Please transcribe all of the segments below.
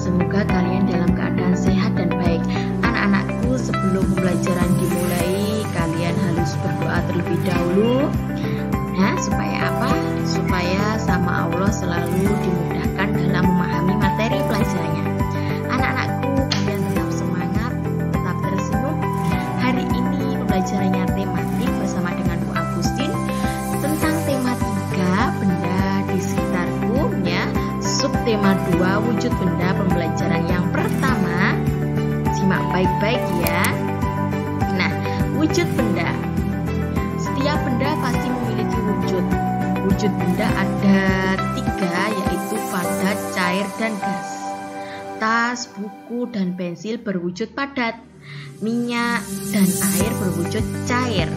Semoga kalian dalam keadaan sehat dan baik. Anak-anakku, sebelum pembelajaran dimulai, kalian harus berdoa terlebih dahulu. Nah, supaya apa? Supaya sama Allah selalu dimudahkan dalam memahami materi pelajarannya. Anak-anakku, kalian tetap semangat, tetap tersenyum. Hari ini pembelajarannya tematik bersama dengan Bu Agustin tentang tema 3, benda di sekitarku, ya. Subtema 2, wujud benda, pembelajaran yang pertama. Simak baik-baik ya. Nah, wujud benda. Setiap benda pasti memiliki wujud. Wujud benda ada 3, yaitu padat, cair, dan gas. Tas, buku, dan pensil berwujud padat. Minyak dan air berwujud cair.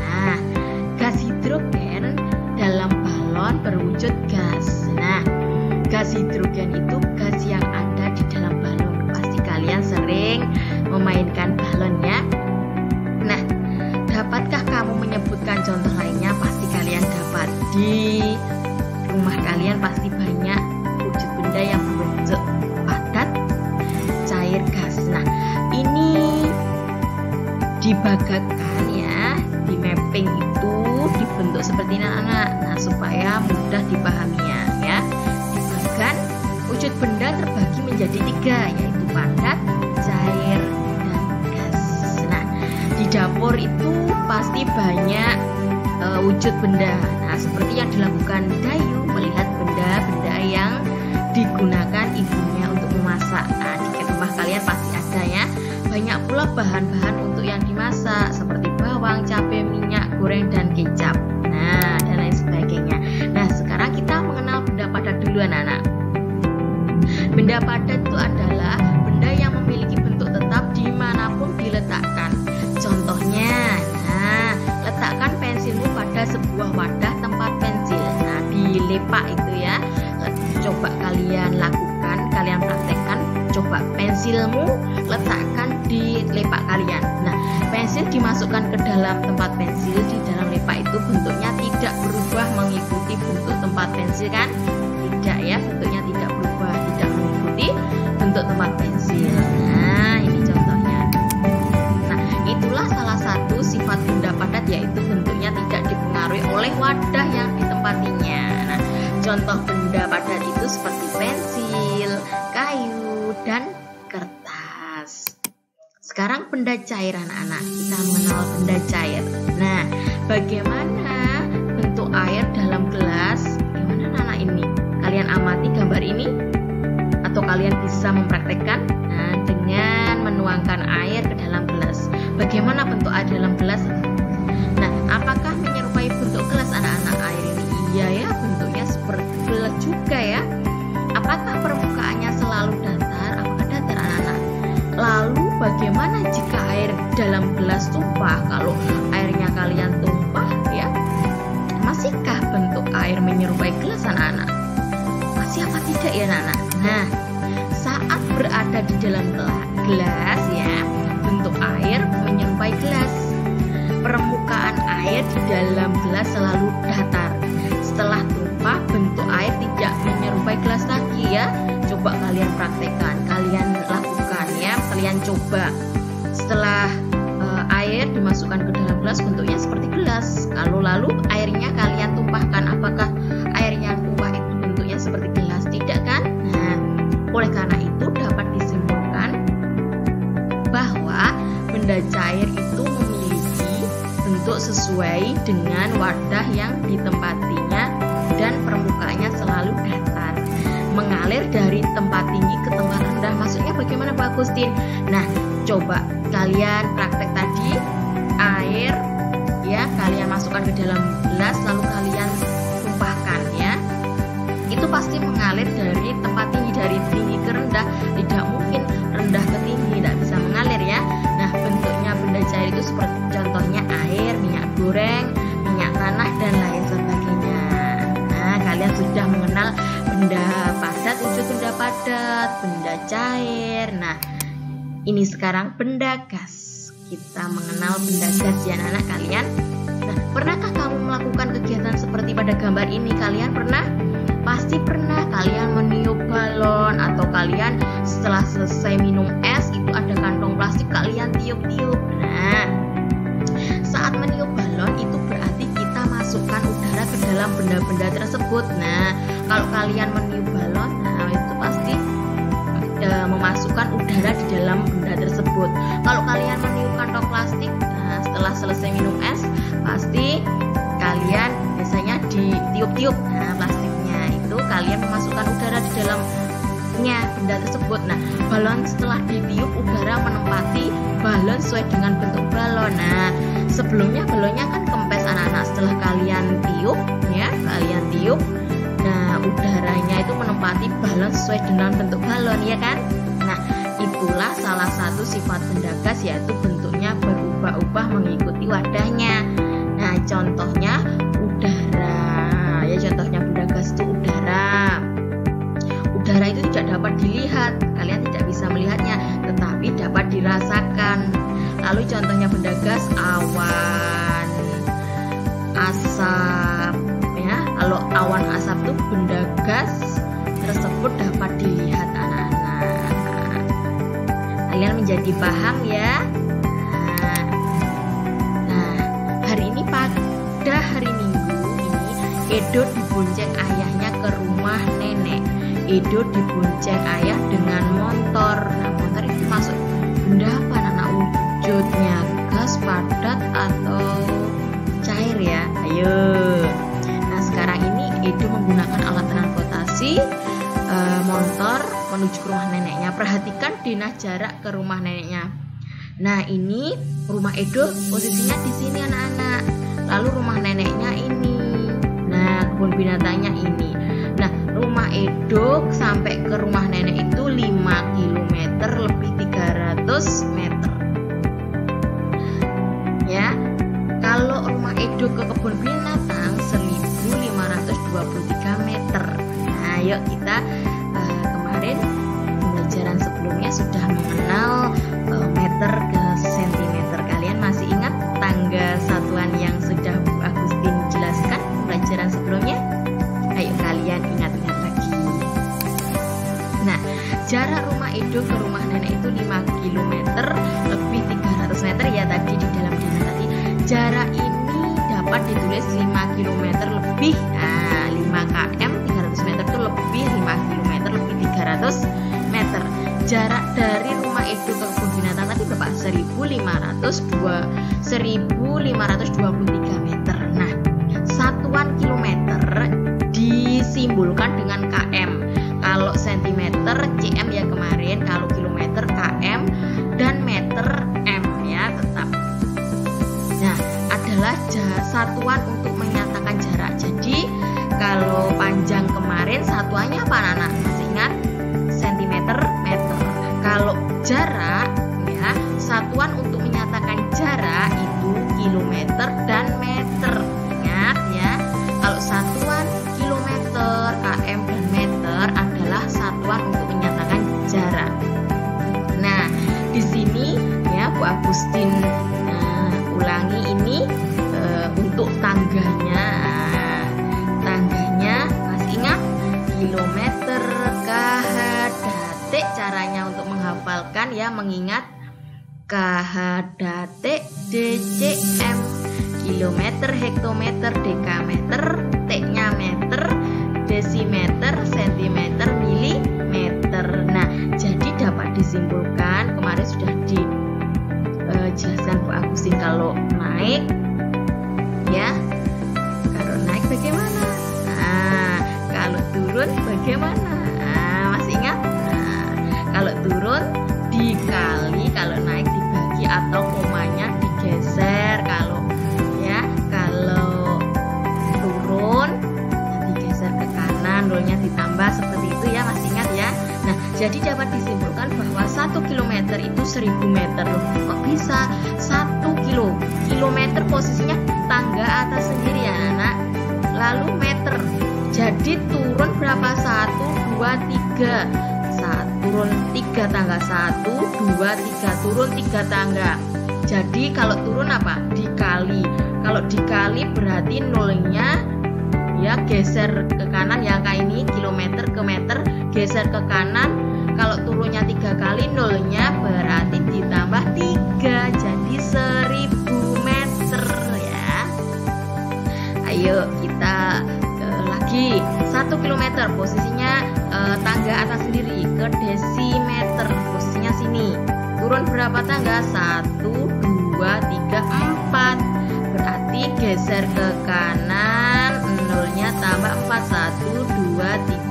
Nah, gas hidrogen dalam balon berwujud gas. Nah, gas hidrogen itu gas yang ada di dalam balon. Pasti kalian sering memainkan balonnya. Nah, dapatkah kamu menyebutkan contoh lainnya? Pasti kalian dapat. Di rumah kalian pasti banyak wujud benda yang berwujud padat, cair, gas. Nah, ini dibagakan ya, di mapping itu dibentuk seperti ini anak-anak. Nah, supaya mudah dipahaminya ya. Dibagan, wujud benda terbagi menjadi 3, yaitu padat, cair, dan gas. Nah, di dapur itu pasti banyak wujud benda. Nah, seperti yang dilakukan Dayu melihat benda-benda yang digunakan ibunya untuk memasak. Nah, di rumah kalian pasti ada ya. Banyak pula bahan-bahan untuk yang dimasak seperti bawang, cabai, minyak goreng, dan kecap. Nah, dan lain sebagainya. Nah, sekarang kita mengenal benda padat dulu anak-anak. Benda padat itu adalah benda yang memiliki bentuk tetap dimanapun diletakkan. Contohnya, nah, letakkan pensilmu pada sebuah wadah tempat pensil. Nah, dilepak itu ya. Coba kalian lakukan, kalian praktekkan. Coba pensilmu letakkan di lepak kalian. Nah, pensil dimasukkan ke dalam tempat pensil. Di dalam lepak itu bentuknya tidak berubah mengikuti bentuk tempat pensil kan? Tidak ya, bentuknya tidak berubah, tidak mengikuti bentuk tempat pensil. Nah, ini contohnya. Nah, itulah salah satu sifat benda padat, yaitu bentuknya tidak dipengaruhi oleh wadah yang ditempatinya. Nah, contoh benda padat itu seperti pensil, kayu, dan kertas. Sekarang benda cair anak-anak. Kita mengenal benda cair. Nah, bagaimana bentuk air dalam gelas? Gimana anak ini? Kalian amati gambar ini? Atau kalian bisa mempraktekkan? Nah, dengan menuangkan air ke dalam gelas. Bagaimana bentuk air dalam gelas? Nah, apakah menyerupai bentuk gelas anak-anak air ini? Iya ya, bentuknya seperti gelas juga ya. Apakah permukaannya selalu datar? Apakah datar anak-anak? Lalu bagaimana jika air dalam gelas tumpah? Kalau airnya kalian tumpah ya, masihkah bentuk air menyerupai gelas anak-anak? Masih apa tidak ya anak-anak? Nah, saat berada di dalam gelas ya, bentuk air menyerupai gelas. Permukaan air di dalam gelas selalu datar. Setelah tumpah, bentuk air tidak menyerupai gelas lagi ya. Coba kalian praktekkan, kalian lakukan ya, kalian coba. Setelah air dimasukkan ke dalam gelas, bentuknya seperti gelas. Kalau lalu airnya kalian tumpahkan, apakah air yang tumpah itu bentuknya seperti gelas? Tidak kan? Nah, oleh karena itu dapat disimpulkan bahwa benda cair itu memiliki bentuk sesuai dengan wadah yang ditempatinya dan permukaannya selalu datar, mengalir dari tempat tinggi ke tempat rendah. Maksudnya bagaimana Pak Agustin? Nah, coba kalian praktek tadi, air ya kalian masukkan ke dalam gelas lalu kalian tumpahkan ya. Itu pasti mengalir dari tempat tinggi, dari tinggi ke rendah. Tidak mungkin rendah ke tinggi, tidak bisa mengalir ya. Nah, bentuknya benda cair itu seperti contohnya air, minyak goreng, minyak tanah, dan lain sebagainya. Nah, kalian sudah mengenal benda padat, wujud benda padat, benda cair. Nah, ini sekarang benda gas. Kita mengenal benda gas ya anak-anak kalian. Nah, pernahkah kamu melakukan kegiatan seperti pada gambar ini? Kalian pernah? Pasti pernah. Kalian meniup balon atau kalian setelah selesai minum es itu ada kantong plastik, kalian tiup-tiup. Nah, saat meniup balon itu berarti kita masukkan udara ke dalam benda-benda tersebut. Nah, kalau kalian meniup balon, nah itu pasti memasukkan udara di dalam benda tersebut. Kalau kalian meniup kantong plastik, nah setelah selesai minum es, pasti kalian biasanya ditiup-tiup. Nah, plastiknya itu kalian memasukkan udara di dalamnya benda tersebut. Nah, balon setelah ditiup, udara menempati balon sesuai dengan bentuk balon. Nah, sebelumnya balonnya kan kempes anak-anak. Setelah kalian tiup, ya, kalian tiup, nah udaranya itu menempati balon sesuai dengan bentuk balon, ya kan? Nah, itulah salah satu sifat benda gas, yaitu bentuknya berubah-ubah mengikuti wadahnya. Nah, contohnya udara, ya, contohnya benda gas itu udara. Udara itu tidak dapat dilihat, kalian tidak bisa melihatnya, tetapi dapat dirasakan. Lalu contohnya benda gas awan, asap, ya. Kalau awan asap itu benda gas tersebut dapat dilihat anak-anak. Kalian menjadi paham ya? Nah, hari ini pada hari Minggu ini Edo dibonceng ayahnya ke rumah nenek. Edo dibonceng ayah dengan motor. Nah, motor itu masuk benda apa anak? Wujudnya gas, padat atau cair ya? Ayo. Nah, sekarang ini Edo menggunakan alat transportasi motor menuju ke rumah neneknya. Perhatikan dinah jarak ke rumah neneknya. Nah, ini rumah Edo posisinya di sini anak-anak. Lalu rumah neneknya ini. Nah, kebun binatangnya ini. Nah, rumah Edo sampai ke rumah nenek itu 5 km lebih 300 meter. Ya. Kalau rumah Edo ke kebun binatang 1523 meter. Nah, yuk kita kemarin pembelajaran sebelumnya sudah mengenal meter ke sentimeter. Kalian masih ingat tangga satuan yang sudah Bu Agustin jelaskan pembelajaran sebelumnya? Ayo kalian ingat-ingat lagi. Nah, jarak rumah Edo ke rumah nenek itu 5 km lebih 300 meter ya tadi di dalam dina tadi. Jarak ini dapat ditulis 5 km lebih. Nah, 5 km 300 meter itu lebih 5 km lebih 300 meter. Jarak dari rumah Edo ke kebun binatang tadi berapa? 1523 meter. Nah, satuan kilometer disimbolkan dengan km. Kalau sentimeter cm ya kemarin, kalau kilometer km, dan meter m ya tetap. Nah, adalah satuan untuk menyatakan jarak. Jadi kalau panjang kemarin satuannya apa anak? Masih ingat? Sentimeter, meter. Kalau jarak ya, satuan untuk menyatakan jarak itu kilometer dan meter. Ingat ya. Kalau satuan kilometer, km dan meter adalah satuan untuk menyatakan jarak. Nah, di sini ya Bu Agustin ulangi ini untuk tangganya. Tangganya masih ingat? Kilometer, kh, detik. Caranya untuk menghafalkan ya, mengingat kh, detik, dcm. Kilometer, hektometer, dekameter, t-nya meter, desimeter, sentimeter, milimeter. Nah, jadi dapat disimpulkan kemarin sudah dijelaskan Bu Agustin kalau naik ya. Kalau naik bagaimana? Nah, kalau turun bagaimana? Nah, masih ingat? Nah, kalau turun dikali, kalau naik dibagi atau komanya digeser. Kalau turun digeser ke kanan, nolnya ditambah seperti itu ya, masih ingat ya. Nah, jadi dapat disimpulkan bahwa 1 km itu 1000 meter. Kok bisa 1 kilometer posisinya tangga atas sendiri ya anak. Lalu meter, jadi turun berapa? 1, 2, 3. Turun 3 tangga, 1, 2, 3, turun 3 tangga. Jadi kalau turun apa? Dikali. Kalau dikali berarti nolnya ya geser ke kanan ya, kayak ini kilometer ke meter, geser ke kanan Kalau turunnya 3 kali nolnya berarti ditambah 3 jadi 1000 meter ya. Ayo kita lagi 1 km posisinya tangga atas sendiri ke desimeter, posisinya sini. Turun berapa tangga? 1, 2, 3, 4. Berarti geser ke kanan, nolnya tambah 4, 1, 2,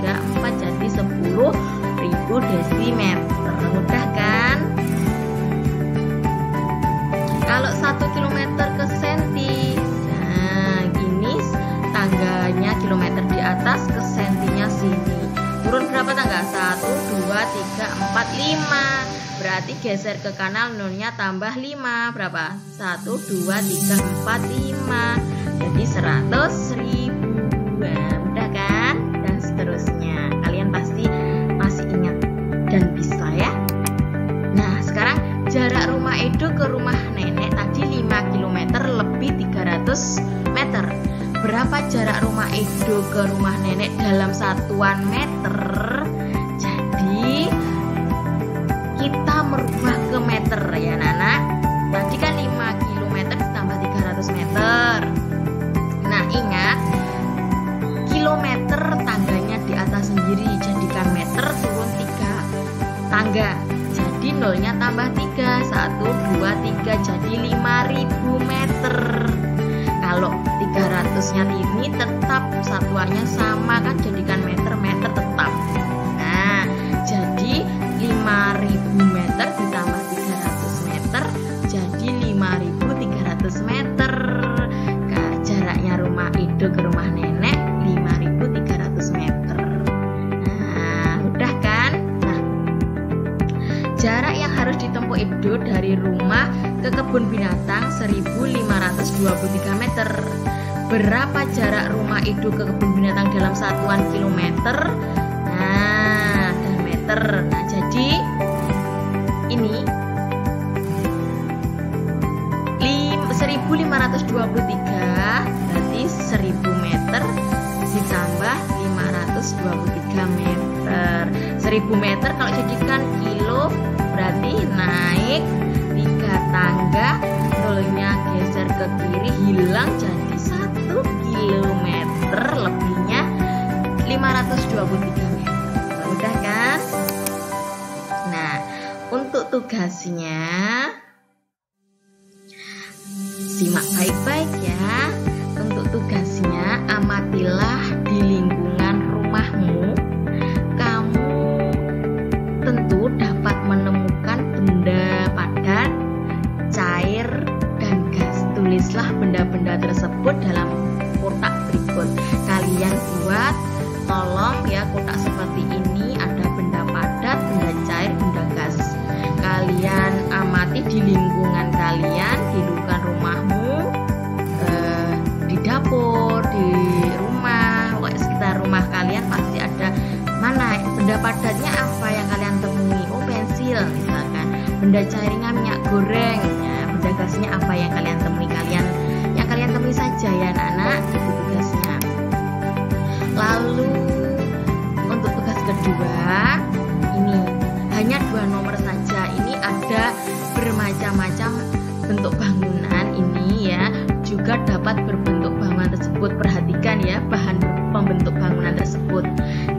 3, 4 jadi 10.000 desimeter. Mudah kan? Kalau 1 km ke senti, nah gini tangganya kilometer di atas, ke sentinya sini. Turun berapa tangga? 1, 2, 3, 4, 5. Berarti geser ke kanan, nolnya tambah 5. Berapa? 1, 2, 3, 4, 5. Jadi 100.000. Nah, mudah kan? Dan seterusnya. Kalian pasti masih ingat dan bisa ya. Nah, sekarang jarak rumah Edo ke rumah nenek tadi 5 km lebih 300 meter. Berapa jarak rumah Edo ke rumah nenek dalam satuan meter? Jadi kita merubah ke meter ya Nana. Tadi kan 5 km ditambah 300 meter. Nah ingat, kilometer tangganya di atas sendiri, jadikan meter, turun 3 tangga. Jadi nolnya tambah 3, 1, 2, 3 jadi 5.000 meter. Kalau 300-nya ini tetap satuannya sama kan, jadikan meter, meter tetap. Nah jadi 5.000 meter ditambah 300 meter jadi 5.300 meter. Jaraknya rumah Edo ke rumah nenek 5.300 meter. Nah mudah kan? Nah, jarak yang harus ditempuh Edo dari rumah ke kebun binatang 1.523 meter. Berapa jarak rumah Edo ke kebun binatang dalam satuan kilometer? Nah dan meter. Nah jadi ini 1.523 berarti 1.000 meter ditambah 523 meter. 1.000 meter kalau jadikan kilo berarti naik 3 tangga, nolnya geser ke kiri hilang jadi 1 kilometer, lebihnya 523 meter. Mudah kan? Nah untuk tugasnya simak baik-baik ya. Untuk tugasnya, amatilah di lingkungan rumahmu. Kamu tentu dapat menemukan benda padat, cair, dan gas. Tulislah benda-benda tersebut dalam kotak berikut. Kalian buat kolom ya, kotak seperti ini, ada benda padat, benda cair, benda gas. Kalian amati di lingkungan kalian, di lingkungan rumahmu, di dapur, di rumah, pokoknya sekitar rumah kalian pasti ada. Mana benda padatnya apa yang kalian temui? Oh pensil misalkan. Benda cairnya minyak goreng. Ya, benda gasnya apa yang kalian temui? Yang kalian temui saja ya anak-anak, itu tugasnya. Lalu untuk tugas kedua ini hanya 2 nomor saja. Ini ada bermacam-macam bentuk bangunan ini ya, juga dapat berbentuk bangunan tersebut. Perhatikan ya bahan pembentuk bangunan tersebut.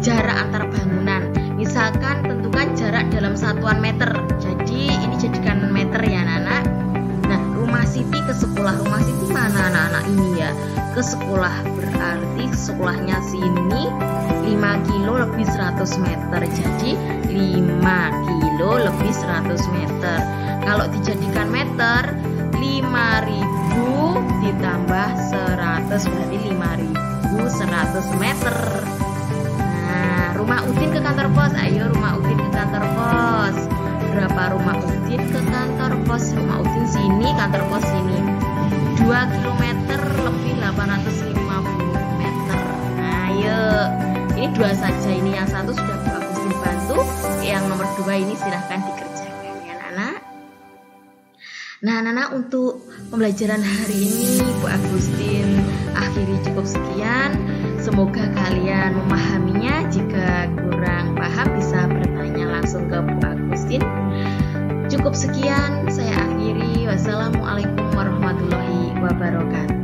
Jarak antar bangunan, misalkan tentukan jarak dalam satuan meter. Jadi ini jadikan meter ya anak-anak. Nah rumah Siti ke sekolah, rumah Siti mana anak-anak ini ya, ke sekolah, berarti sekolahnya sini 5 kilo lebih 100 meter. Jadi 5 kilo lebih 100 meter. Kalau dijadikan meter, 5.000 ditambah 100 berarti 5.100 meter. Nah rumah Udin ke kantor pos. Ayo rumah Udin ke kantor pos. Berapa rumah Udin ke kantor pos? Rumah Udin sini, kantor pos sini 2 km lebih 850 meter. Nah ayo, ini 2 saja. Ini yang 1 sudah Bu Agustin bantu, yang nomor 2 ini silahkan dikerjakan ya anak-anak. Nah anak-anak, untuk pembelajaran hari ini Bu Agustin akhiri cukup sekian. Semoga kalian memahaminya. Jika kurang paham bisa bertanya langsung Agustin. Cukup sekian, saya akhiri. Wassalamualaikum warahmatullahi wabarakatuh.